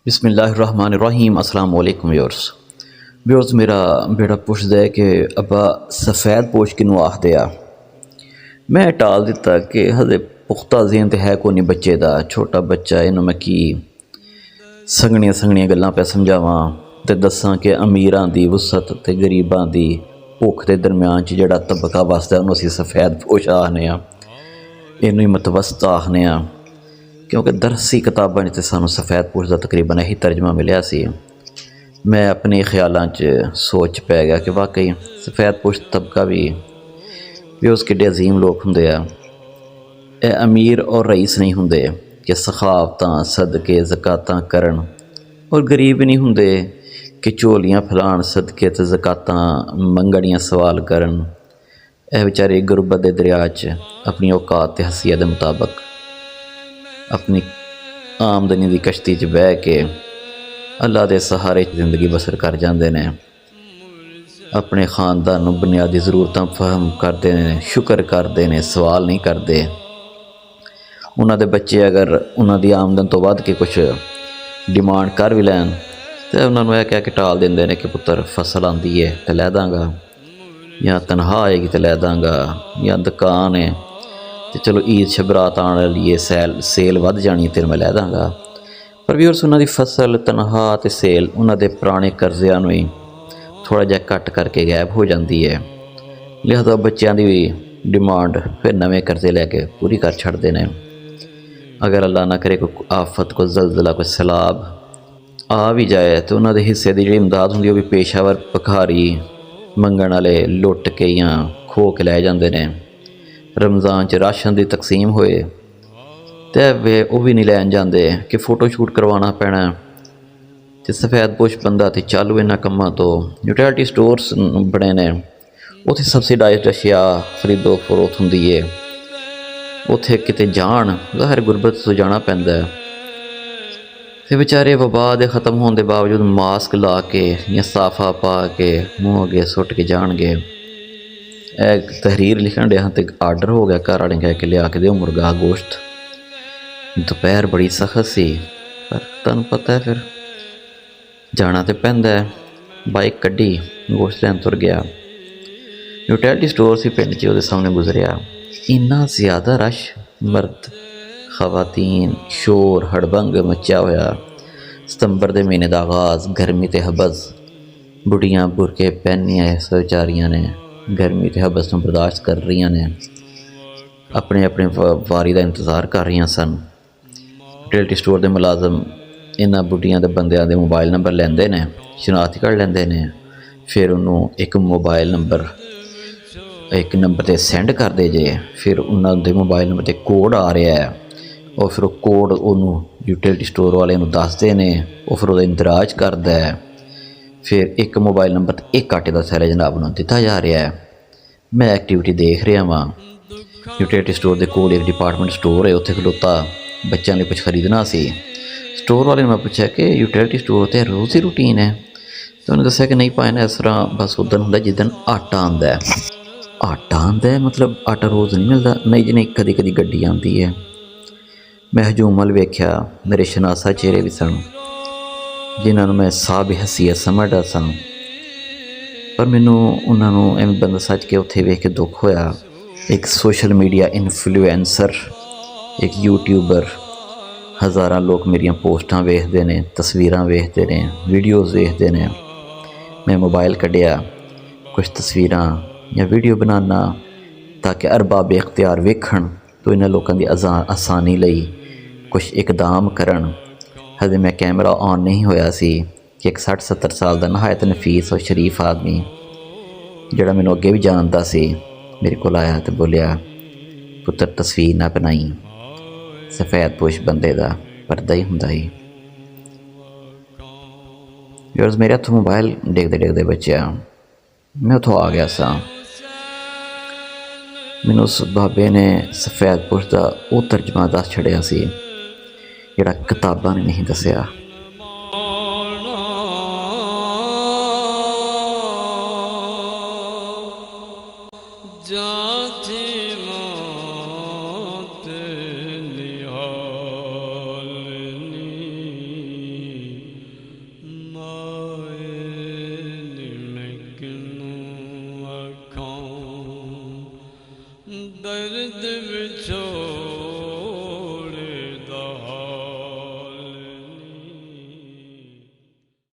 बिस्मिल्लाहिर्रहमानिर्रहीम अस्सलाम वालेकुम व्यूअर्स मेरा बेटा पुछदा है कि अब्बा सफ़ेद पोश किनू आखदे आ। मैं टाल दिता कि हजे पुख्ता ज़हन ते है कोई नहीं बच्चे दा, छोटा बच्चा इन्हूं मैं की संगनियां संगनियां गल्लां पे समझावां ते दस्सां कि अमीरां दी वुसअत ते गरीबां दी भुख दे दरम्यान च जिहड़ा तबका वसदा उहनूं असीं सफ़ेद पोश आखने आ, इहनूं ही मतवसत आखने आ। क्योंकि दरसी किताबां च सानूं सफ़ेद पोश दा तकरीबन यही तर्जमा मिलिया सी। मैं अपने ख्यालों च सोच पै गया कि वाकई सफ़ेद पोश तबका भी उस किड्डे अजीम लोग होंदे आ। ਇਹ अमीर और रईस नहीं होंदे कि सखावतां सदके ज़कातां करन, और गरीब नहीं होंदे कि झोलियां फैलाण सदके ते ज़कातां मंगणियां सवाल करन। ਇਹ बेचारे गुरबत दे दरिया च अपनी औकात ते हसीयत दे मुताबक अपनी आमदनी की कश्ती च बह के अल्लाह के सहारे जिंदगी बसर कर जाते हैं। अपने खानदान बुनियादी ज़रूरतां फहम करते हैं, शुक्र करते हैं, सवाल नहीं करते। उन्होंने बच्चे अगर उन्होंने आमदन तो वध के कुछ डिमांड कर भी लैन तो उन्होंने यह कह के टाल देंगे ने कि पुत्र फसल आती है तो लै दाँगा, या तनख्वाह आएगी तो लै दाँगा, या दुकान है तो चलो ईद शबरात आने वाली है, सेल वध जानी तो मैं लै दाँगा। पर भी उस उन्होंने फसल तनख्वाह तो सेल उन्होंने पुराने कर्ज़ियां नूं ही थोड़ा जिहा घट करके गायब हो जाती है। लिहाजा बच्चों की भी डिमांड फिर नवे कर्जे लैके पूरी कर छड़ते हैं। अगर अल्लाह ना करे कोई आफत, कोई जलजला, कोई सैलाब आ भी जाए तो उन्होंने हिस्से की जी इमदाद होंगी वो भी पेशावर भिखारी मंगण वाले लुट के या खो के लै जाते हैं। रमज़ान च राशन की तकसीम होए तो वह भी नहीं लैन जाते कि फोटो शूट करवाना पैना। तो सफ़ेद पोश बंदा तो चालू इन्होंने कामों तो यूटिलिटी स्टोर्स बने ने, उत्थे सबसिडाइज्ड अशिया खरीदो फरोख्त होंदी है। उत्थे किते जान ज़ाहिर गुरबत तो जाना पैंदा है। तो बेचारे वबा दे ख़त्म होने के बावजूद मास्क ला के या साफा पा के मूँह अगे सुट के जाणगे। एक तहरीर लिखण डे तो आर्डर हो गया, घर वाले कह के लिया के दो मुर्गा गोश्त। दोपहर बड़ी सख्त सी पर तुहानूं पता है फिर जाना तो पैंदा है। बाइक कड्डी, गोश्त लैन तुर गया। यूटिलिटी स्टोर से पिंड च उहदे सामने गुजरिया, इन्ना ज़्यादा रश, मर्द खवातीन, शोर हड़बंग मचा होया। सितंबर के महीने का आगाज़, गर्मी ते हबस, बुढ़ियाँ बुरके पहनिया बेचारियां ने गर्मी ते हबस को बर्दाश्त कर रही ने, अपने अपने वारी का इंतज़ार कर रही सन। यूटिलिटी स्टोर के मुलाजम इन्हां बुढ़ियां ते बंदियां दे मोबाइल नंबर लेंदे ने, शनाख्ती कार्ड लेंदे ने, फिर उन्होंने एक मोबाइल नंबर एक नंबर पर सेंड करते जे, फिर उन्होंने मोबाइल नंबर पर कोड आ रहा है और फिर कोड उन्होंने यूटिलिटी स्टोर वाले दसते हैं, वो फिर वह इंदराज करता है। फिर एक मोबाइल नंबर तो एक आटे का सैला जनाब को दिता जा रहा है। मैं एक्टिविटी देख रहा वहाँ। यूटिलिटी स्टोर के कोल एक डिपार्टमेंट स्टोर है, उत्थे खलोता बच्चों ने कुछ खरीदना सी। स्टोर वाले ने मैं पूछा कि यूटिलिटी स्टोर तो रोज़ ही रूटीन है, तो उन्होंने दस्या कि नहीं पाए ना, इस तरह बस उदन होंदा जिदन आटा आंदा है। आटा आंदा है मतलब आटा रोज़ नहीं मिलता? नहीं जी नहीं, कदी कदी गड्डी आती है। मैं हजूम वाल वेख्या, मेरे शनासा चेहरे भी सन जिन्होंने मैं साहब हसीयत समझदा सन, पर मैनू उन्होंने एवं बंदा सच के उत्थे वेख के दुख होया। एक सोशल मीडिया इन्फ्लुएंसर, एक यूट्यूबर, हज़ारां लोग मेरियां पोस्टां वेखते हैं, तस्वीरां वेखते हैं, वीडियोज़ वेखते हैं। मैं मोबाइल कढ़िया, कुछ तस्वीरां या वीडियो बनाना ताकि अरबाब इख्तियार वेखण तो इन्हां लोगों की आसानी लई कुछ इकदाम करन। हजे मैं कैमरा ऑन नहीं होया सी कि एक 60-70 साल का नहायत नफीस और शरीफ आदमी जिहड़ा मैनूं अगे भी जानता सी मेरे को आया तो बोलिया, पुत्र तस्वीर ना बनाई, सफ़ेद पोश बंदे का पर्दा ही हुंदा ही। यार मेरे हथों मोबाइल देखते देखते बच्चा मैं उतों आ गया सा। मैनूं उस बाबे ने सफ़ेद पोश का वो तर्जमा दस छड़िया सी जिहड़ा किताबां ने नहीं दसिया। जाती मौत निहाल नी दर्द विछोड़